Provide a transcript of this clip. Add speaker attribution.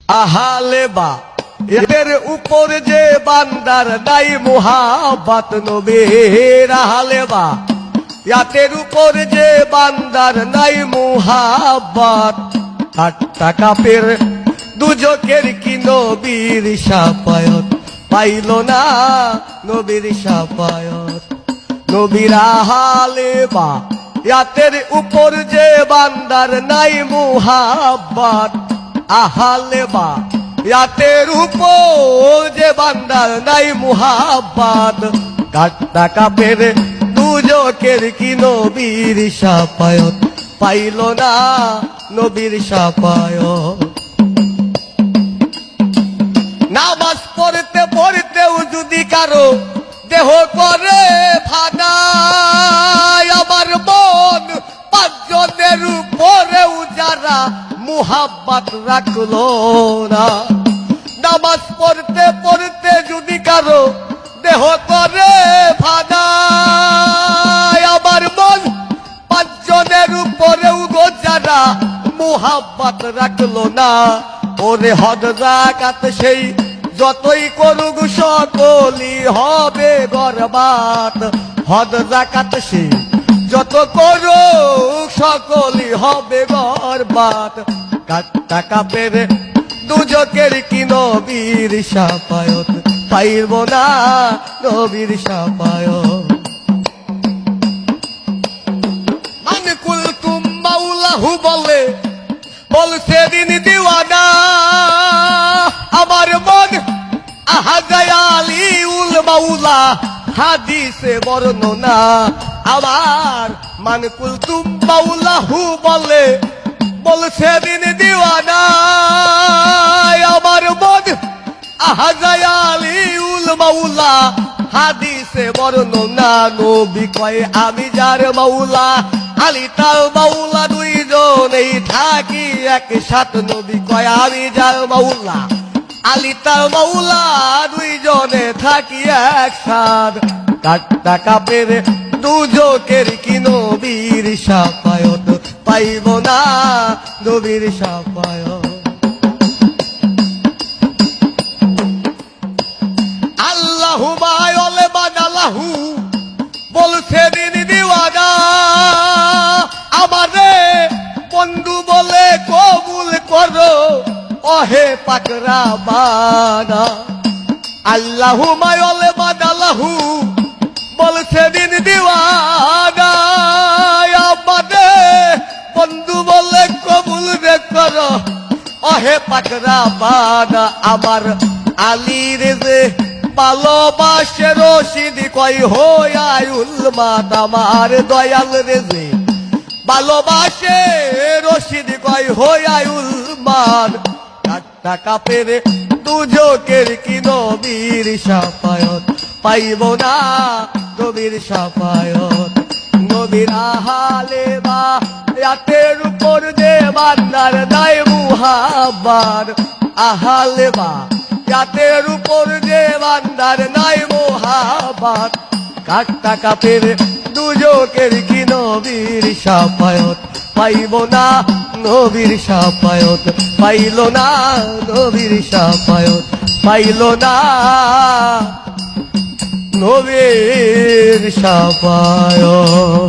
Speaker 1: আহালে বা এদের উপর যে বান্দার নাই মুহাব্বত নবীর আহালে বা ইয়াতের উপর যে বান্দার নাই মুহাব্বত ঠাট্টা কাপের দুজকের কি নবীর শাফায়াত পাইল না নবীর শাফায়াত নবীর আহালে বা ইয়াতের উপর যে বান্দার নাই মুহাব্বত আহালে বা ইয়াতের উপর যে বান্দার নাই মুহাব্বত ঠাট্টা কাপের দুজকের কি নবীর শাফায়াত পাইল না নবীর শাফায়াত নামাজ পড়তে পড়তেও যদি কারো দেহ করে ফানা আমার মন পাঁচজনের উপরেও যারা মুহাব্বত রাখলো না নামাজ পড়তে পড়তে যদি কারো দেহ করে ফানা আমার মন পাঁচজনের উপরেও যারা মুহাব্বত রাখলো না ওরে হদ যাকাত সেই যতই করুক সকলই হবে বরবাদ হদ যাকাত সেই যত করুক সকলই হবে বরবাদ ঠাট্টা কাপের দুজকের কি নবীর শাফায়াত পাইব না নবীর শাফায়াত মান কুলতুম মাওলাহু বলে বলছে দিন দিওয়ানা আমার মন আহাজায়ালিউল মাওলা হাদিসে বর্ণনা আমার মান কুলতুম মাওলাহু বলে বলছে দিন দিওয়ানা আমার মন আহাজায়ালিউল মাওলা হাদিসে বর্ণনা নবী কয় আমি যার মাওলা আলী তার মাওলা দুইজনেই থাকি একসাথে নবী কয় আমি যার মাওলা আলী তার মাওলা দুইজনে থাকি একসাথে ঠাট্টা কাপের দুজকের কি নবীর শাফায়াত পাইব না নবীর শাফায়াত আল্লাহু মায়লে বানালাহু বলছে দিন দিওয়ানা আমারে বন্ধু বলে কবুল করো ওহে পাকরা বানা আল্লাহু মায়লে বানালাহু বলছে দিন দিওয়ানা আমারে বন্ধু বলে কবুল রে করো ওহে পাকরা বানা আমার আলী রে যে ভালোবাসে রশিদ কয় হোয়ায়ুল মাত আমার দয়াল রে যে ভালোবাসে রশিদ কয় হোয়ায়ুল মান ঠাট্টা কাপের দুজকের কি নবীর শাফায়াত পাইব না নবীর শাফায়াত নবীর আহালে বা ইয়াতের উপর যে বান্দার নাই মুহাব্বত আহালে বা ইয়াতের উপর যে বান্দার নাই মুহাব্বত ঠাট্টা কাপের দুজকের কি নবীর শাফায়াত পাইব না নবীর শাফায়াত পাইল না নবীর শাফায়াত পাইল না নবীর শাফায়াত